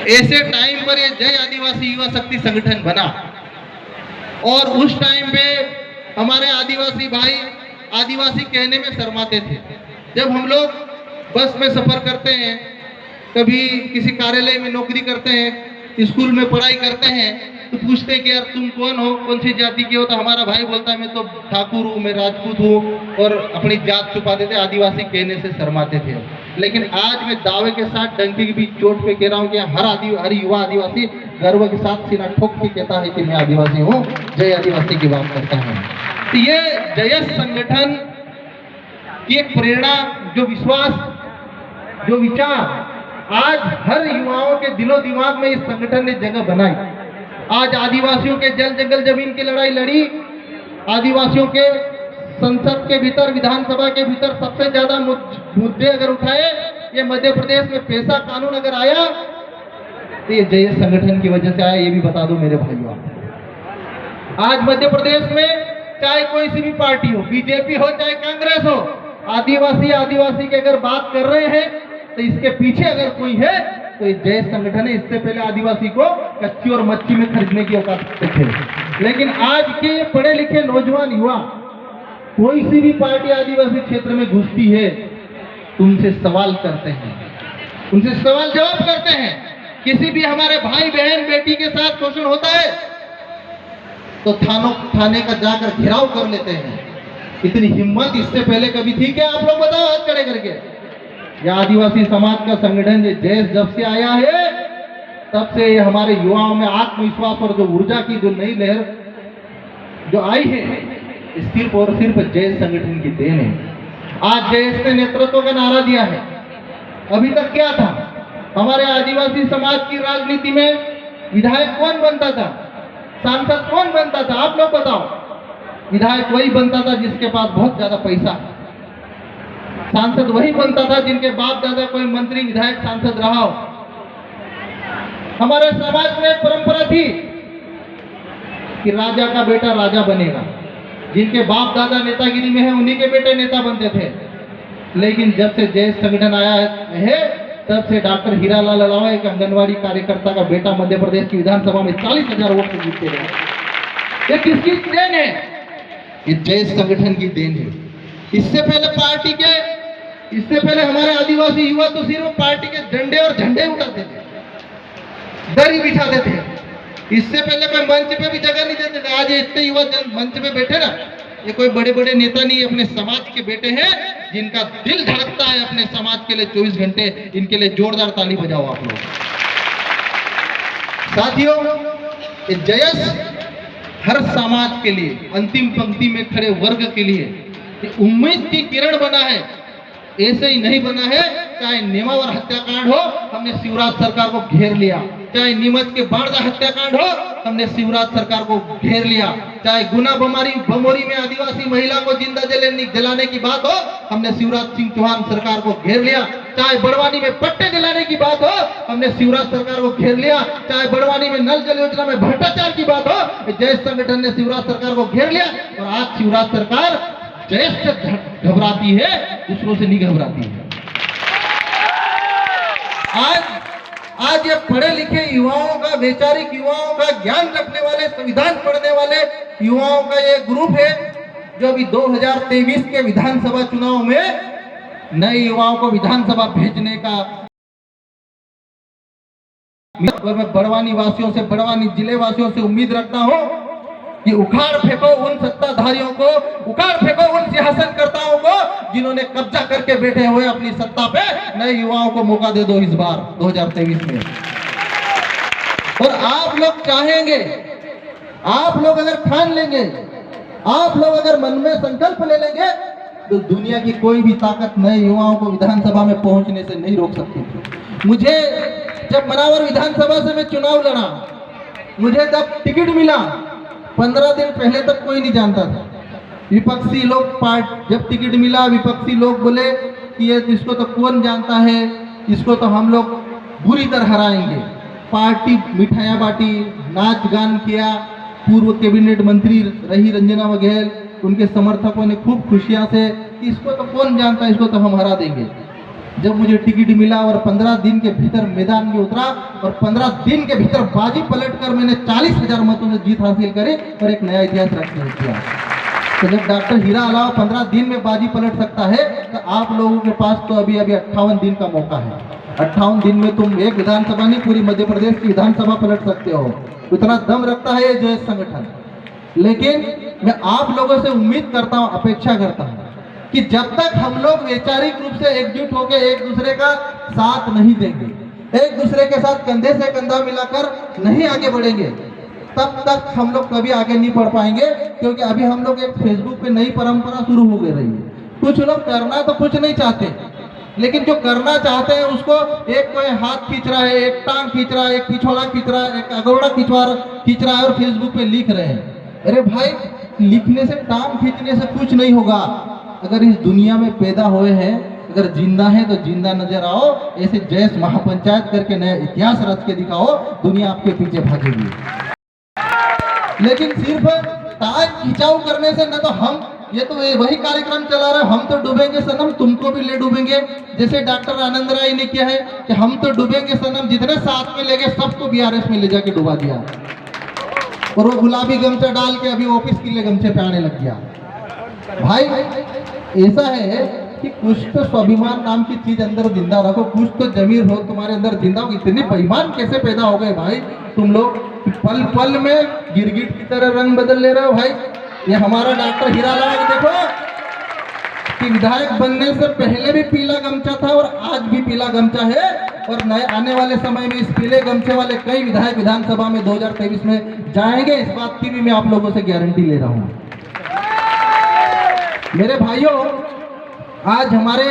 ऐसे टाइम पर ये जय आदिवासी युवा शक्ति संगठन बना और उस टाइम पे हमारे आदिवासी भाई आदिवासी कहने में शर्माते थे। जब हम लोग बस में सफर करते हैं, कभी किसी कार्यालय में नौकरी करते हैं, स्कूल में पढ़ाई करते हैं, तो पूछते हैं कि यार तुम कौन हो, कौन सी जाति के हो, तो हमारा भाई बोलता है मैं तो ठाकुर हूँ, मैं राजपूत हूँ, और अपनी जात छुपा देते, आदिवासी कहने से शर्माते थे। लेकिन आज मैं दावे के साथ डंके की भी चोट पे कह रहा हूँ कि हर युवा आदिवासी गर्व के साथ सीना ठोक के कहता है कि मैं आदिवासी हूँ, जय आदिवासी की बात करता हूँ। तो ये जयस संगठन की एक प्रेरणा, जो विश्वास, जो विचार आज हर युवाओं के दिलो दिमाग में इस संगठन ने जगह बनाई। आज आदिवासियों के जल जंगल जमीन की लड़ाई लड़ी, आदिवासियों के संसद के भीतर, विधानसभा के भीतर सबसे ज्यादा मुद्दे अगर उठाए, ये मध्य प्रदेश में पैसा कानून अगर आया तो ये जय संगठन की वजह से आया, ये भी बता दो मेरे भाइयों। आज मध्य प्रदेश में चाहे कोई सी भी पार्टी हो, बीजेपी हो चाहे कांग्रेस हो, आदिवासी की अगर बात कर रहे हैं तो इसके पीछे अगर कोई है तो ये जय संगठन है। इससे पहले आदिवासी को कच्ची और मच्छी में खरीदने की औकात थे, लेकिन आज के पढ़े लिखे नौजवान युवा कोई सी भी पार्टी आदिवासी क्षेत्र में घुसती है तो उनसे सवाल करते हैं, उनसे सवाल जवाब करते हैं। किसी भी हमारे भाई बहन बेटी के साथ शोषण होता है तो थाने का जाकर घेराव कर लेते हैं। इतनी हिम्मत इससे पहले कभी थी क्या? आप लोग बताओ हाथ खड़े करके। यह आदिवासी समाज का संगठन जय जब से आया है तब से हमारे युवाओं में आत्मविश्वास और जो ऊर्जा की जो नई लहर जो आई है, सिर्फ और सिर्फ जय संगठन की देन है। आज जयस ने नेतृत्व का नारा दिया है। अभी तक क्या था? हमारे आदिवासी समाज की राजनीति में विधायक कौन बनता था, सांसद कौन बनता था? आप लोग बताओ। विधायक वही बनता था जिसके पास बहुत ज्यादा पैसा, सांसद वही बनता था जिनके बाप दादा कोई मंत्री विधायक सांसद रहा हो। हमारे समाज में परंपरा थी कि राजा का बेटा राजा बनेगा, जिनके बाप दादा नेतागिरी में है उन्हीं के बेटे नेता बनते थे। लेकिन जब से जय संगठन आया है तब से डॉक्टर हीरालाल अलावा एक आंगनवाड़ी कार्यकर्ता का बेटा मध्य प्रदेश की विधानसभा में 40,000 वोट से जीतते रहे। ये किसकी देन है? ये जय संगठन की देन है। इससे पहले हमारे आदिवासी युवा तो सिर्फ पार्टी के झंडे और झंडे उठाते थे, दरी बिछाते थे। इससे पहले कोई मंच पे भी जगह नहीं देते थे। आज इतने युवा मंच पे बैठे ना, ये कोई बड़े बड़े नेता नहीं, अपने समाज के बेटे हैं जिनका दिल धड़कता है अपने समाज के लिए 24 घंटे। इनके लिए जोरदार ताली बजाओ आप लोग। साथियों, ये जयस हर समाज के लिए, अंतिम पंक्ति में खड़े वर्ग के लिए उम्मीद की किरण बना है। ऐसे ही नहीं बना है। चाहे नेमावर हत्याकांड हो, हमने शिवराज सरकार को घेर लिया। चाहे नीमच के बाड़दा हत्याकांड हो, हमने शिवराज सरकार को घेर लिया। चाहे गुना बमोरी में आदिवासी महिला को जिंदा जलाने की बात हो, हमने शिवराज सिंह चौहान सरकार को घेर लिया। चाहे बड़वानी में पट्टे जलाने की बात हो, हमने शिवराज सरकार को घेर लिया। चाहे बड़वानी में नल जल योजना में भ्रष्टाचार की बात हो, जय संगठन ने शिवराज सरकार को घेर लिया। और आज शिवराज सरकार जय से घबराती है, दूसरों से नहीं घबराती है। आज ये पढ़े लिखे युवाओं का, वैचारिक युवाओं का, ज्ञान रखने वाले, संविधान पढ़ने वाले युवाओं का ये ग्रुप है जो अभी 2023 के विधानसभा चुनाव में नए युवाओं को विधानसभा भेजने का, मैं बड़वानी वासियों से, बड़वानी जिले वासियों से उम्मीद रखता हूं कि उखाड़ फेंको उन सत्ताधारियों को, उखाड़ फेंको उन सियासतकर्ताओं को जिन्होंने कब्जा करके बैठे हुए अपनी सत्ता पे। नए युवाओं को मौका दे दो इस बार 2023 में। और आप लोग चाहेंगे, आप लोग अगर ठान लेंगे, आप लोग अगर मन में संकल्प ले लेंगे तो दुनिया की कोई भी ताकत नए युवाओं को विधानसभा में पहुंचने से नहीं रोक सकती। मुझे जब मनावर विधानसभा से मैं चुनाव लड़ा, मुझे जब टिकट मिला 15 दिन पहले तक कोई नहीं जानता था। विपक्षी लोग जब टिकट मिला, विपक्षी लोग बोले कि ये इसको तो कौन जानता है, इसको तो हम लोग बुरी तरह हराएंगे। पार्टी मिठाइयाँ बांटी, नाच गान किया। पूर्व कैबिनेट मंत्री रही रंजना बघेल, उनके समर्थकों ने खूब खुशियां से, इसको तो कौन जानता है, इसको तो हम हरा देंगे। जब मुझे टिकट मिला और 15 दिन के भीतर मैदान में उतरा और 15 दिन के भीतर बाजी पलटकर मैंने 40,000 मतों से जीत हासिल करी और एक नया इतिहास रच किया। तो जब डॉक्टर हीरा अलावा 15 दिन में बाजी पलट सकता है, तो आप लोगों के पास तो अभी 58 दिन का मौका है। 58 दिन में तुम एक विधानसभा नहीं, पूरी मध्य प्रदेश की विधानसभा पलट सकते हो। इतना दम रखता है ये जयेश संगठन। लेकिन मैं आप लोगों से उम्मीद करता हूँ, अपेक्षा करता हूँ कि जब तक हम लोग वैचारिक रूप से एकजुट होकर एक दूसरे का साथ नहीं देंगे, एक दूसरे के साथ कंधे से कंधा मिलाकर नहीं आगे बढ़ेंगे, तब तक हम लोग कभी आगे नहीं बढ़ पाएंगे। क्योंकि अभी हम लोग एक फेसबुक पे नई परंपरा शुरू हो गई रही है। कुछ लोग करना तो कुछ नहीं चाहते, लेकिन जो करना चाहते हैं उसको एक कोई हाथ खींच रहा है, एक टांग खींच रहा है, एक पिछोड़ा खींच रहा है, एक अगोड़ा खींच रहा है और फेसबुक पे लिख रहे हैं। अरे भाई, लिखने से, टांग खींचने से कुछ नहीं होगा। अगर इस दुनिया में पैदा हुए हैं, अगर जिंदा है तो जिंदा नजर आओ। ऐसे जयेश महापंचायत करके नया इतिहास रच के दिखाओ, दुनिया आपके पीछे भागेगी। लेकिन सिर्फ टांग खिंचाव करने से न तो हम, ये तो वही कार्यक्रम चला रहे, हम तो डूबेंगे सनम तुमको भी ले डूबेंगे, जैसे डॉक्टर आनंद राय ने किया है कि हम तो डूबेंगे सनम, जितने साथ में ले गए सबको बीआरएस में ले जाके डुबा दिया। और वो गुलाबी गमछा डाल के अभी ऑफिस के लिए गमछे पे आने लग गया। भाई ऐसा है कि कुछ तो स्वाभिमान नाम की चीज अंदर जिंदा रखो, कुछ तो जमीर हो तुम्हारे अंदर जिंदा हो। इतने बेईमान कैसे पैदा हो गए भाई तुम लोग, पल पल में गिरगिट की तरह रंग बदल ले रहे हो। भाई ये हमारा डॉक्टर हीरा अलावा देखो कि विधायक बनने से पहले भी पीला गमछा था और आज भी पीला गमछा है, और नए आने वाले समय में इस पीले गमछे वाले कई विधायक विधानसभा में 2023 में जाएंगे। इस बात की भी मैं आप लोगों से गारंटी ले रहा हूँ। मेरे भाइयों, आज हमारे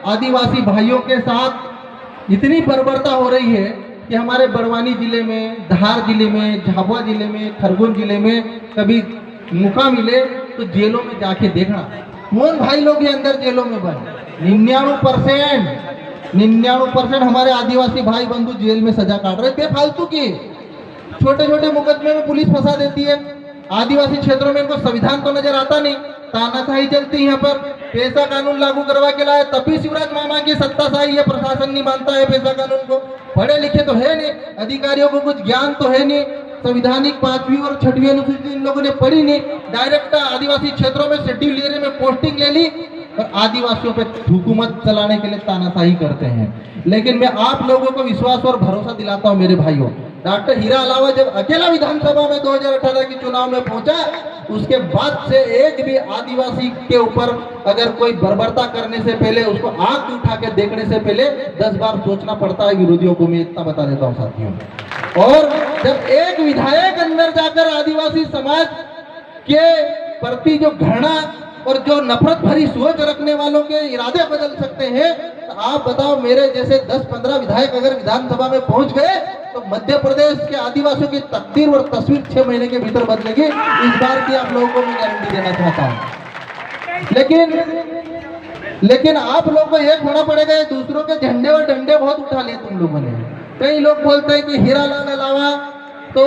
आदिवासी भाइयों के साथ इतनी बर्बरता हो रही है कि हमारे बड़वानी जिले में, धार जिले में, झाबुआ जिले में, खरगोन जिले में कभी मौका मिले तो जेलों में जाके देखना कौन भाई लोग ये अंदर जेलों में बने। 99% हमारे आदिवासी भाई बंधु जेल में सजा काट रहे थे फालतू की। छोटे छोटे मुकदमे में पुलिस फंसा देती है। आदिवासी क्षेत्रों में इनको संविधान तो नजर आता नहीं, तानाशाही चलती यहाँ पर। पैसा कानून लागू करवा के लाए, तब भी शिवराज मामा की सत्ताशाही है, प्रशासन नहीं मानता है पैसा कानून को। पढ़े लिखे तो है नहीं, अधिकारियों को कुछ ज्ञान तो है नहीं, संविधानिक 5वीं और 6वीं अनुसूची इन लोगों ने पढ़ी नहीं। डायरेक्ट आदिवासी क्षेत्रों में शेड्यूल एरिया में पोस्टिंग ले ली और आदिवासियों पे हुकूमत चलाने के लिए तानाशाही करते हैं। लेकिन मैं आप लोगों को विश्वास और भरोसा दिलाता हूं मेरे भाइयों, डॉक्टर हीरा अलावा जब अकेला विधानसभा में 2018 के चुनाव में पहुंचा, उसके बाद से एक भी आदिवासी के ऊपर अगर कोई बर्बरता करने से पहले, उसको आंख उठा के देखने से पहले 10 बार सोचना पड़ता है विरोधियों को। मैं इतना बता देता हूं साथियों। और जब एक विधायक अंदर जाकर आदिवासी समाज के प्रति जो घृणा और जो नफरत भरी सोच रखने वालों के इरादे बदल सकते हैं, तो आप बताओ मेरे जैसे 10-15 विधायक अगर विधानसभा में पहुंच गए तो मध्य प्रदेश के आदिवासियों की तकदीर और तस्वीर 6 महीने के भीतर बदलेगी। इस बार की आप लोगों को मैं गारंटी देना चाहता हूं। लेकिन आप लोगों को एक होना पड़ेगा, दूसरों के झंडे और डंडे बहुत उठा लिए तुम लोगों ने। कई लोग बोलते हैं कि हीरालाल अलावा तो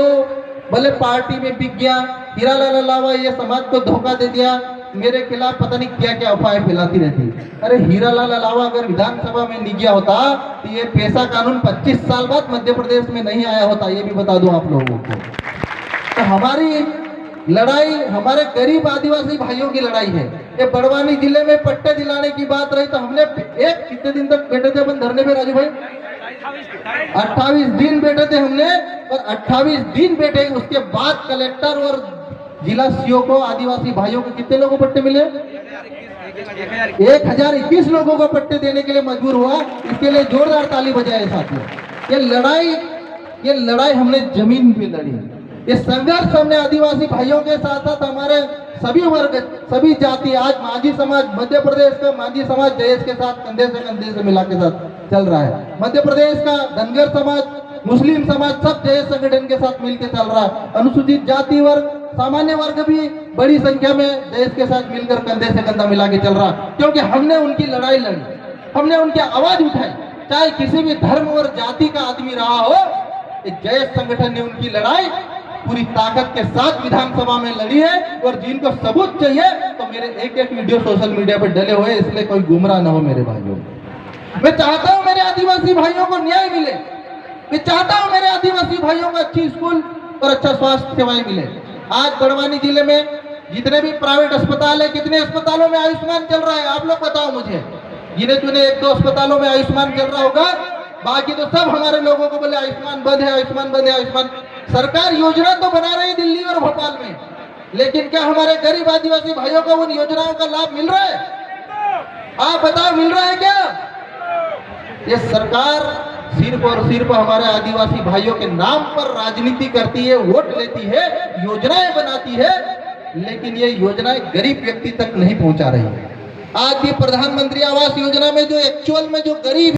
भले पार्टी में बिक गया, हीरालाल अलावा ये समाज को धोखा दे दिया, मेरे खिलाफ पता नहीं क्या क्या अफवाहें फैलाती रहती। अरे हीरालाल अलावा अगर विधानसभा में नहीं गया होता तो ये पैसा कानून 25 साल बाद मध्य प्रदेश में नहीं आया होता, ये भी बता दूं आप लोगों को। तो हमारी लड़ाई हमारे गरीब आदिवासी भाइयों की लड़ाई है। ये बड़वानी जिले में पट्टे दिलाने की बात रही तो हमने एक कितने दिन तक बैठे थे अपन धरने पे राजू भाई? 28 दिन बैठे थे हमने, और 28 दिन बैठे उसके बाद कलेक्टर और जिला सीओ को आदिवासी भाइयों को कितने लोगों को पट्टे मिले? 1021 लोगों को पट्टे देने के लिए मजबूर हुआ। इसके लिए जोरदार ताली बजाए साथियों। ये लड़ाई हमने जमीन पे लड़ी। ये संघर्ष हमने आदिवासी भाइयों के साथ साथ हमारे सभी वर्ग, सभी जाति, आज मांझी समाज, मध्य प्रदेश का मांझी समाज जयेश के साथ कंधे से मिला के साथ चल रहा है। मध्य प्रदेश का धनगर समाज, मुस्लिम समाज सब जयेश संगठन के साथ मिलकर चल रहा है। अनुसूचित जाति वर्ग, सामान्य वर्ग भी बड़ी संख्या में जयेश के साथ मिलकर कंधे से कंधा मिला के चल रहा है। क्योंकि हमने उनकी लड़ाई लड़ी, हमने उनकी आवाज उठाई। चाहे किसी भी धर्म और जाति का आदमी रहा हो, जयेश संगठन ने उनकी लड़ाई पूरी ताकत के साथ विधानसभा में लड़ी है। और जिनको सबूत चाहिए तो मेरे एक वीडियो सोशल मीडिया पर डले हुए, इसलिए कोई गुमराह न हो मेरे भाइयों। मैं चाहता हूं मेरे आदिवासी भाइयों को न्याय मिले। मैं चाहता हूं मेरे आदिवासी भाइयों को अच्छी स्कूल और अच्छा स्वास्थ्य सेवाएं मिले। आज बड़वानी जिले में जितने भी प्राइवेट अस्पताल है, कितने अस्पतालों में आयुष्मान चल रहा है आप लोग बताओ मुझे। गिने चुने 1-2 अस्पतालों में आयुष्मान चल रहा होगा, बाकी तो सब हमारे लोगों को बोले आयुष्मान बंद है, आयुष्मान बंद है, आयुष्मान। सरकार योजना तो बना रही है दिल्ली और भोपाल में, लेकिन क्या हमारे गरीब आदिवासी भाइयों को उन योजनाओं का लाभ मिल रहा है? आप बताओ, मिल रहा है क्या? ये सरकार सिर्फ और सिर्फ हमारे आदिवासी भाइयों के नाम पर राजनीति करती है, वोट लेती है, योजनाएं बनाती है, लेकिन ये योजनाएं गरीब व्यक्ति तक नहीं पहुंचा रही है। आज भी प्रधानमंत्री आवास योजना में जो एक्चुअल में जो गरीब